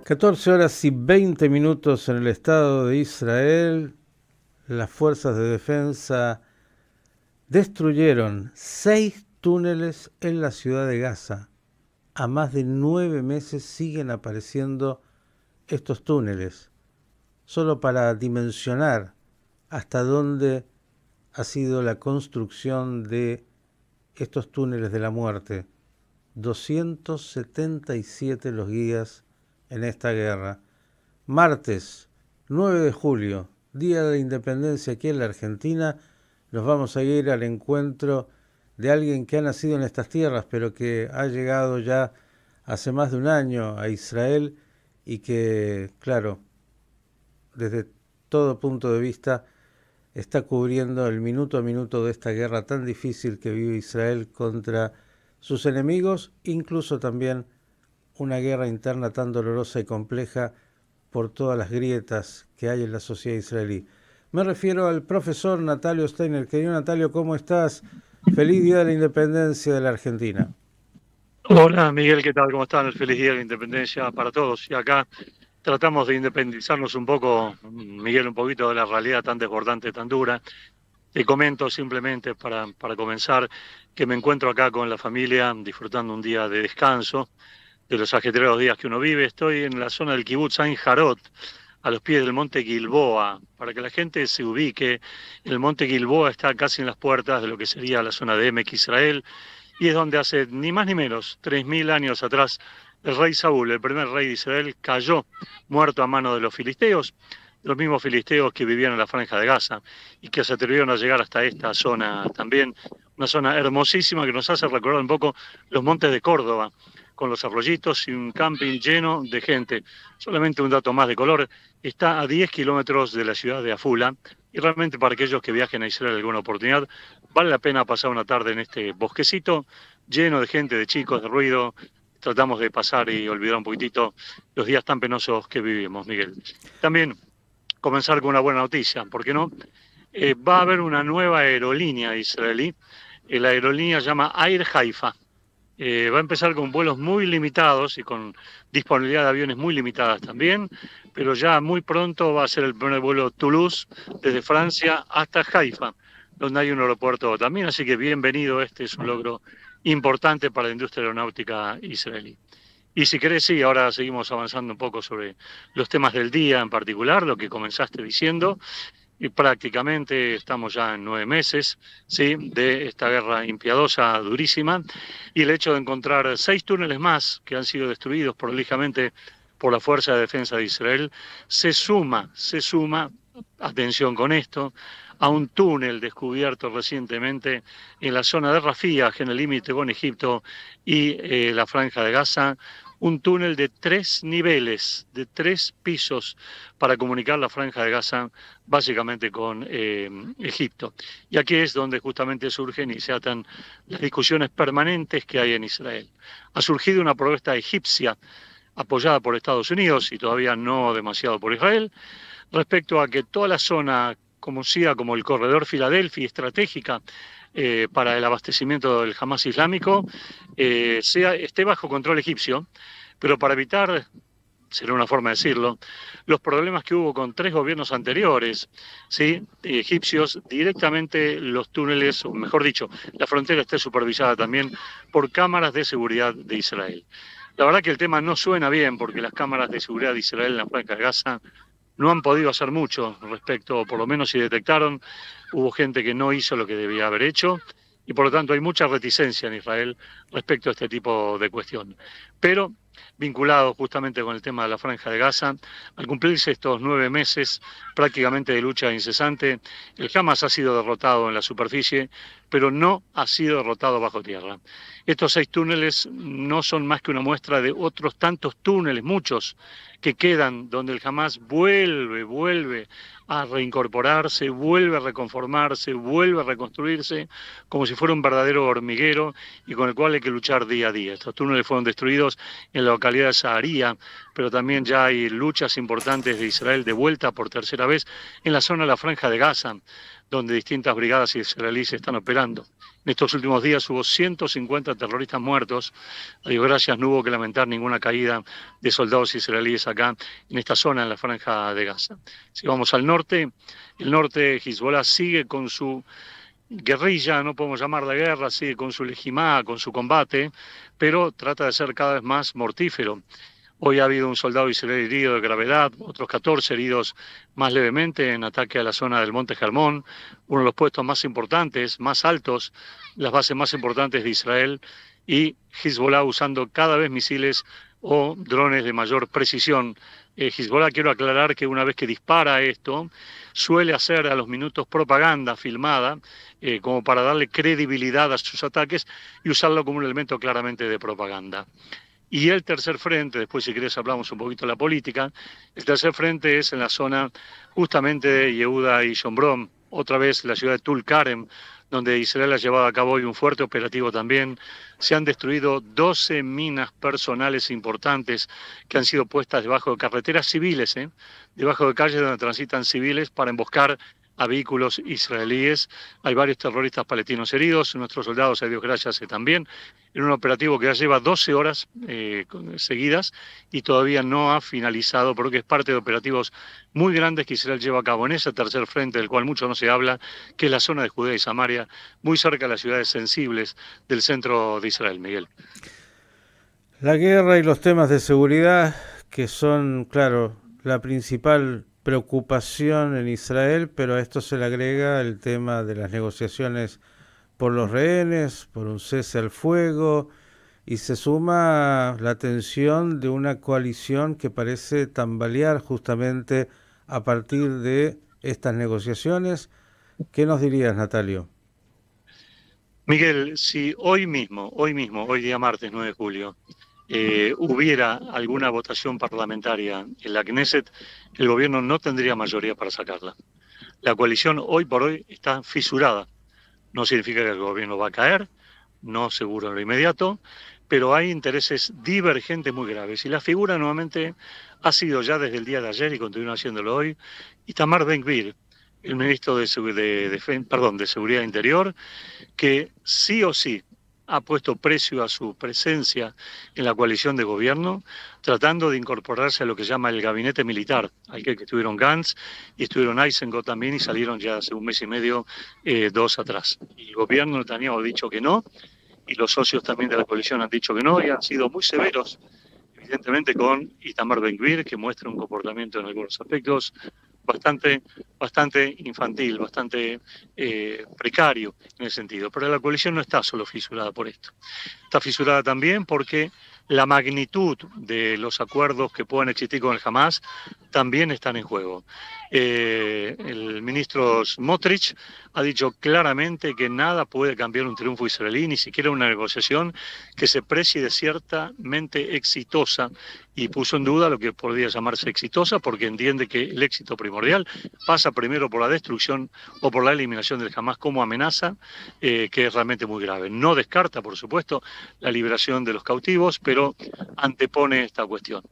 (14:20) en el Estado de Israel. Las fuerzas de defensa destruyeron 6 túneles en la ciudad de Gaza. A más de 9 meses siguen apareciendo estos túneles. Solo para dimensionar hasta dónde ha sido la construcción de estos túneles de la muerte. 277 los guías en esta guerra. Martes 9 de julio, Día de la Independencia aquí en la Argentina, nos vamos a ir al encuentro de alguien que ha nacido en estas tierras, pero que ha llegado ya hace más de un año a Israel y que, claro, desde todo punto de vista, está cubriendo el minuto a minuto de esta guerra tan difícil que vive Israel contra sus enemigos, incluso también una guerra interna tan dolorosa y compleja por todas las grietas que hay en la sociedad israelí. Me refiero al profesor Natalio Steiner. Querido Natalio, ¿cómo estás? Feliz Día de la Independencia de la Argentina. Hola Miguel, ¿qué tal? ¿Cómo están? Feliz Día de la Independencia para todos. Y acá tratamos de independizarnos un poco, Miguel, un poquito de la realidad tan desbordante, tan dura. Te comento simplemente para comenzar que me encuentro acá con la familia disfrutando un día de descanso de los ajetreados días que uno vive. Estoy en la zona del Kibutz Ain Jarot, a los pies del monte Gilboa. Para que la gente se ubique, el monte Gilboa está casi en las puertas de lo que sería la zona de Emek Israel, y es donde hace ni más ni menos 3000 años atrás el rey Saúl, el primer rey de Israel, cayó muerto a mano de los filisteos, los mismos filisteos que vivían en la Franja de Gaza y que se atrevieron a llegar hasta esta zona también, una zona hermosísima que nos hace recordar un poco los montes de Córdoba, con los arroyitos y un camping lleno de gente. Solamente un dato más de color, está a 10 kilómetros de la ciudad de Afula, y realmente para aquellos que viajen a Israel alguna oportunidad, vale la pena pasar una tarde en este bosquecito lleno de gente, de chicos, de ruido. Tratamos de pasar y olvidar un poquitito los días tan penosos que vivimos, Miguel. También comenzar con una buena noticia, ¿por qué no? Va a haber una nueva aerolínea israelí. La aerolínea se llama Air Haifa. Va a empezar con vuelos muy limitados y con disponibilidad de aviones muy limitadas también, pero ya muy pronto va a ser el primer vuelo Toulouse desde Francia hasta Haifa, donde hay un aeropuerto también, así que bienvenido, este es un logro importante para la industria aeronáutica israelí. Y si querés, sí, ahora seguimos avanzando un poco sobre los temas del día en particular, lo que comenzaste diciendo. Y prácticamente estamos ya en 9 meses, ¿sí?, de esta guerra impiadosa, durísima, y el hecho de encontrar 6 túneles más que han sido destruidos prolijamente por la Fuerza de Defensa de Israel, se suma, atención con esto, a un túnel descubierto recientemente en la zona de Rafía, en el límite con Egipto y la Franja de Gaza, un túnel de 3 niveles, de 3 pisos, para comunicar la Franja de Gaza básicamente con Egipto. Y aquí es donde justamente surgen y se atan las discusiones permanentes que hay en Israel. Ha surgido una propuesta egipcia apoyada por Estados Unidos y todavía no demasiado por Israel, respecto a que toda la zona conocida como el corredor Filadelfia, estratégica para el abastecimiento del Hamas islámico, esté bajo control egipcio, pero para evitar, será una forma de decirlo, los problemas que hubo con 3 gobiernos anteriores, ¿sí?, egipcios, directamente los túneles, o mejor dicho, la frontera esté supervisada también por cámaras de seguridad de Israel. La verdad que el tema no suena bien, porque las cámaras de seguridad de Israel en la Franja de Gaza no han podido hacer mucho respecto, por lo menos si detectaron, hubo gente que no hizo lo que debía haber hecho, y por lo tanto hay mucha reticencia en Israel respecto a este tipo de cuestión. Pero vinculado justamente con el tema de la Franja de Gaza, al cumplirse estos 9 meses prácticamente de lucha incesante, el Hamas ha sido derrotado en la superficie, pero no ha sido derrotado bajo tierra. Estos 6 túneles no son más que una muestra de otros tantos túneles, muchos, que quedan donde el Hamas vuelve a reincorporarse, vuelve a reconformarse, vuelve a reconstruirse, como si fuera un verdadero hormiguero y con el cual hay que luchar día a día. Estos túneles fueron destruidos en la localidad de Saharía, pero también ya hay luchas importantes de Israel de vuelta por tercera vez en la zona de la Franja de Gaza, donde distintas brigadas israelíes están operando. En estos últimos días hubo 150 terroristas muertos. A Dios gracias, no hubo que lamentar ninguna caída de soldados israelíes acá en esta zona, en la franja de Gaza. Si vamos al norte, el norte, Hezbollah sigue con su guerrilla, no podemos llamarla guerra, sigue con su lejimá, con su combate, pero trata de ser cada vez más mortífero. Hoy ha habido un soldado israelí herido de gravedad, otros 14 heridos más levemente en ataque a la zona del Monte Hermón, uno de los puestos más importantes, más altos, las bases más importantes de Israel, y Hezbollah usando cada vez misiles o drones de mayor precisión. Hezbollah, quiero aclarar que una vez que dispara esto, suele hacer a los minutos propaganda filmada, como para darle credibilidad a sus ataques y usarlo como un elemento claramente de propaganda. Y el tercer frente, después si querés hablamos un poquito de la política, el tercer frente es en la zona justamente de Yehuda y Shomron, otra vez la ciudad de Tulkarem, donde Israel ha llevado a cabo hoy un fuerte operativo también. Se han destruido 12 minas personales importantes que han sido puestas debajo de carreteras civiles, debajo de calles donde transitan civiles para emboscar a vehículos israelíes. Hay varios terroristas palestinos heridos, nuestros soldados, a Dios gracias, también, en un operativo que ya lleva 12 horas seguidas y todavía no ha finalizado, porque es parte de operativos muy grandes que Israel lleva a cabo en ese tercer frente, del cual mucho no se habla, que es la zona de Judea y Samaria, muy cerca de las ciudades sensibles del centro de Israel, Miguel. La guerra y los temas de seguridad, que son, claro, la principal preocupación en Israel, pero a esto se le agrega el tema de las negociaciones por los rehenes, por un cese al fuego, y se suma la tensión de una coalición que parece tambalear justamente a partir de estas negociaciones. ¿Qué nos dirías, Natalio? Miguel, si hoy mismo, hoy día martes 9 de julio, hubiera alguna votación parlamentaria en la Knesset, el gobierno no tendría mayoría para sacarla. La coalición hoy por hoy está fisurada. No significa que el gobierno va a caer, no seguro en lo inmediato, pero hay intereses divergentes muy graves. Y la figura nuevamente ha sido ya desde el día de ayer y continúa haciéndolo hoy, Itamar Ben-Gvir, el ministro de Seguridad Interior, que sí o sí ha puesto precio a su presencia en la coalición de gobierno, tratando de incorporarse a lo que llama el gabinete militar, al que estuvieron Gantz y estuvieron Eisenhower también y salieron ya hace un mes y medio, dos atrás. Y el gobierno Netanyahu ha dicho que no, y los socios también de la coalición han dicho que no, y han sido muy severos, evidentemente con Itamar Ben-Gvir, que muestra un comportamiento en algunos aspectos bastante infantil, bastante precario en ese sentido. Pero la coalición no está solo fisurada por esto. Está fisurada también porque la magnitud de los acuerdos que puedan existir con el Hamas también están en juego. El ministro Smotrich ha dicho claramente que nada puede cambiar un triunfo israelí, ni siquiera una negociación que se precie de ciertamente exitosa, y puso en duda lo que podría llamarse exitosa, porque entiende que el éxito primordial pasa primero por la destrucción o por la eliminación del Hamas como amenaza, que es realmente muy grave. No descarta, por supuesto, la liberación de los cautivos, pero antepone esta cuestión.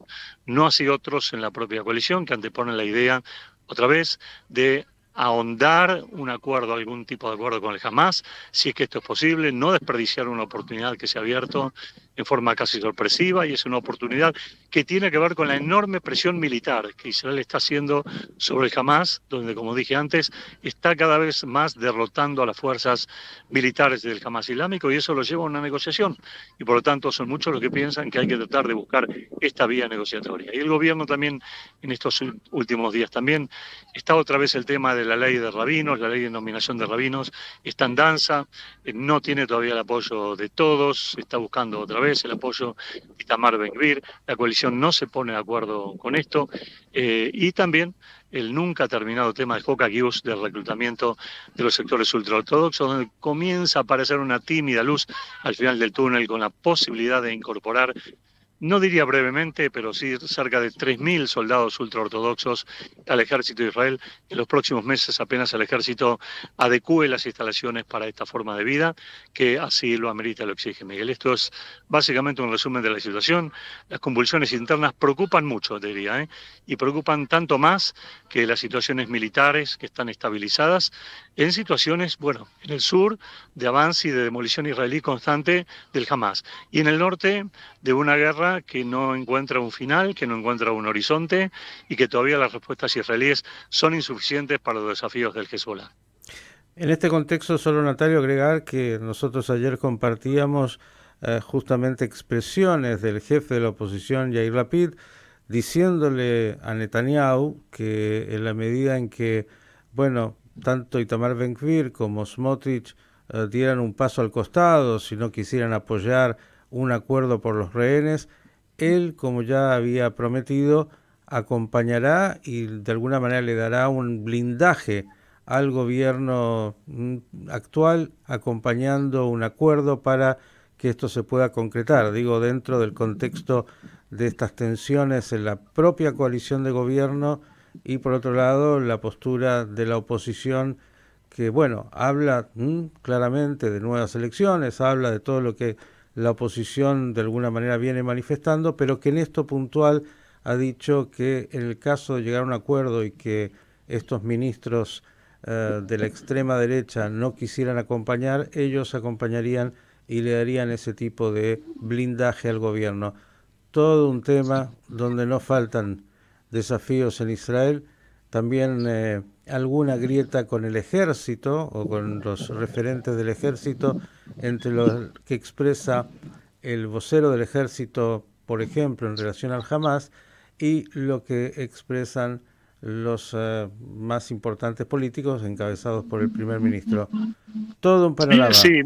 No así otros en la propia coalición, que anteponen la idea, otra vez, de ahondar un acuerdo, algún tipo de acuerdo con el Hamas, si es que esto es posible, no desperdiciar una oportunidad que se ha abierto en forma casi sorpresiva, y es una oportunidad que tiene que ver con la enorme presión militar que Israel está haciendo sobre el Hamas, donde, como dije antes, está cada vez más derrotando a las fuerzas militares del Hamas islámico, y eso lo lleva a una negociación, y por lo tanto son muchos los que piensan que hay que tratar de buscar esta vía negociatoria. Y el gobierno también, en estos últimos días también, está otra vez el tema de la ley de rabinos, la ley de nominación de rabinos, está en danza, no tiene todavía el apoyo de todos, está buscando otra vez el apoyo de Itamar Ben-Gvir, la coalición no se pone de acuerdo con esto, y también el nunca terminado tema de Hoka Gius, del reclutamiento de los sectores ultraortodoxos, donde comienza a aparecer una tímida luz al final del túnel con la posibilidad de incorporar no diría brevemente, pero sí cerca de 3.000 soldados ultraortodoxos al ejército de Israel. En los próximos meses apenas el ejército adecúe las instalaciones para esta forma de vida, que así lo amerita, lo exige Miguel. Esto es básicamente un resumen de la situación. Las convulsiones internas preocupan mucho, diría, y preocupan tanto más que las situaciones militares que están estabilizadas en situaciones, bueno, en el sur de avance y de demolición israelí constante del Hamas, y en el norte de una guerra que no encuentra un final, que no encuentra un horizonte y que todavía las respuestas israelíes son insuficientes para los desafíos del Hezbollah. En este contexto, solo Natalio agregar que nosotros ayer compartíamos justamente expresiones del jefe de la oposición, Yair Lapid, diciéndole a Netanyahu que en la medida en que, bueno, tanto Itamar Ben-Gvir como Smotrich dieran un paso al costado, si no quisieran apoyar un acuerdo por los rehenes, él, como ya había prometido, acompañará y de alguna manera le dará un blindaje al gobierno actual, acompañando un acuerdo para que esto se pueda concretar, digo, dentro del contexto de estas tensiones en la propia coalición de gobierno y por otro lado la postura de la oposición que, bueno, habla claramente de nuevas elecciones, habla de todo lo que la oposición de alguna manera viene manifestando, pero que en esto puntual ha dicho que en el caso de llegar a un acuerdo y que estos ministros de la extrema derecha no quisieran acompañar, ellos acompañarían y le darían ese tipo de blindaje al gobierno. Todo un tema donde no faltan desafíos en Israel, también alguna grieta con el ejército o con los referentes del ejército, entre lo que expresa el vocero del ejército, por ejemplo, en relación al Hamas, y lo que expresan los más importantes políticos encabezados por el primer ministro. Todo un panorama. Sí,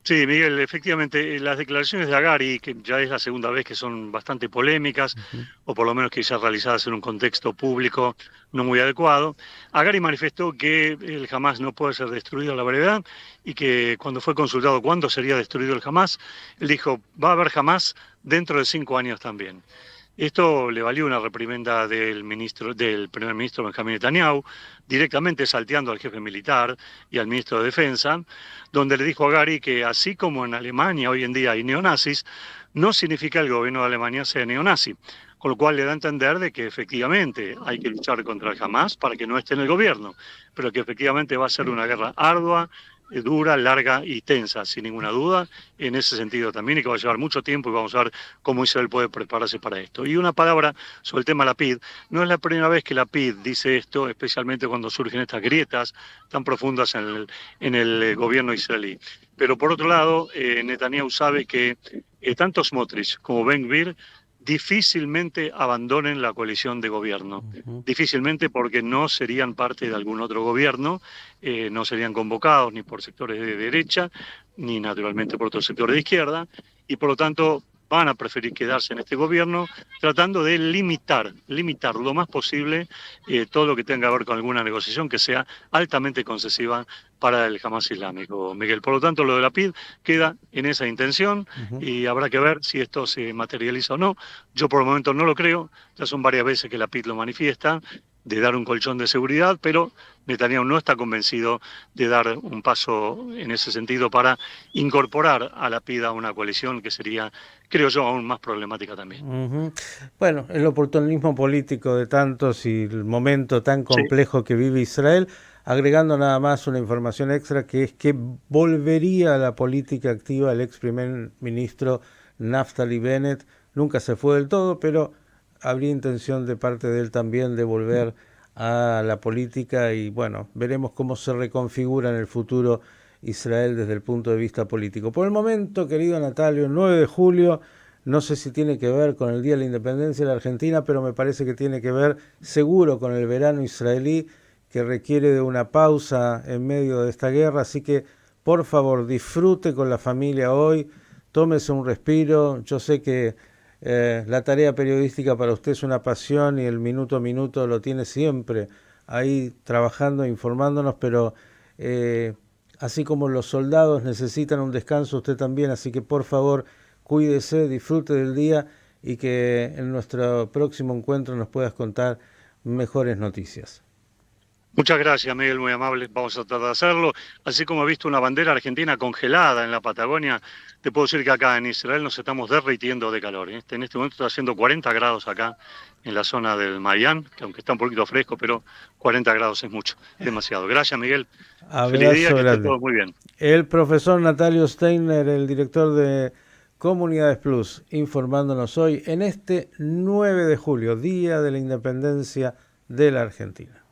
sí, Miguel, efectivamente, las declaraciones de Agari, que ya es la segunda vez que son bastante polémicas, o por lo menos quizás realizadas en un contexto público no muy adecuado, Agari manifestó que el Hamas no puede ser destruido a la brevedad y que cuando fue consultado cuándo sería destruido el Hamas, él dijo, va a haber Hamas dentro de 5 años también. Esto le valió una reprimenda del primer ministro Benjamín Netanyahu, directamente salteando al jefe militar y al ministro de Defensa, donde le dijo a Gari que así como en Alemania hoy en día hay neonazis, no significa que el gobierno de Alemania sea neonazi. Con lo cual le da a entender de que efectivamente hay que luchar contra el Hamas para que no esté en el gobierno, pero que efectivamente va a ser una guerra ardua, dura, larga y tensa, sin ninguna duda, en ese sentido también, y que va a llevar mucho tiempo y vamos a ver cómo Israel puede prepararse para esto. Y una palabra sobre el tema Lapid. No es la primera vez que Lapid dice esto, especialmente cuando surgen estas grietas tan profundas en el gobierno israelí. Pero por otro lado, Netanyahu sabe que tanto Smotrich como Ben-Gvir difícilmente abandonen la coalición de gobierno. Difícilmente porque no serían parte de algún otro gobierno, no serían convocados ni por sectores de derecha, ni naturalmente por otros sectores de izquierda, y por lo tanto van a preferir quedarse en este gobierno tratando de limitar lo más posible todo lo que tenga que ver con alguna negociación que sea altamente concesiva para el Hamas islámico, Miguel. Por lo tanto, lo de la PID queda en esa intención y habrá que ver si esto se materializa o no. Yo por el momento no lo creo, ya son varias veces que la PID lo manifiesta, de dar un colchón de seguridad, pero Netanyahu no está convencido de dar un paso en ese sentido para incorporar a la PID a una coalición que sería, creo yo, aún más problemática también. Bueno, el oportunismo político de tantos y el momento tan Sí. complejo que vive Israel, agregando nada más una información extra, que es que volvería a la política activa el ex primer ministro Naftali Bennett. Nunca se fue del todo, pero habría intención de parte de él también de volver a la política y bueno, veremos cómo se reconfigura en el futuro Israel desde el punto de vista político. Por el momento, querido Natalio, el 9 de julio, no sé si tiene que ver con el Día de la Independencia de la Argentina, pero me parece que tiene que ver seguro con el verano israelí, que requiere de una pausa en medio de esta guerra, así que por favor disfrute con la familia hoy, tómese un respiro. Yo sé que la tarea periodística para usted es una pasión y el minuto a minuto lo tiene siempre ahí trabajando, informándonos, pero así como los soldados necesitan un descanso, usted también, así que por favor cuídese, disfrute del día y que en nuestro próximo encuentro nos puedas contar mejores noticias. Muchas gracias, Miguel, muy amable. Vamos a tratar de hacerlo. Así como he visto una bandera argentina congelada en la Patagonia, te puedo decir que acá en Israel nos estamos derritiendo de calor, ¿eh? En este momento está haciendo 40 grados acá en la zona del Mayán, que aunque está un poquito fresco, pero 40 grados es mucho, es demasiado. Gracias, Miguel. Feliz día, Abrazo que esté grande. todo muy bien. El profesor Natalio Steiner, el director de Comunidades Plus, informándonos hoy en este 9 de julio, Día de la Independencia de la Argentina.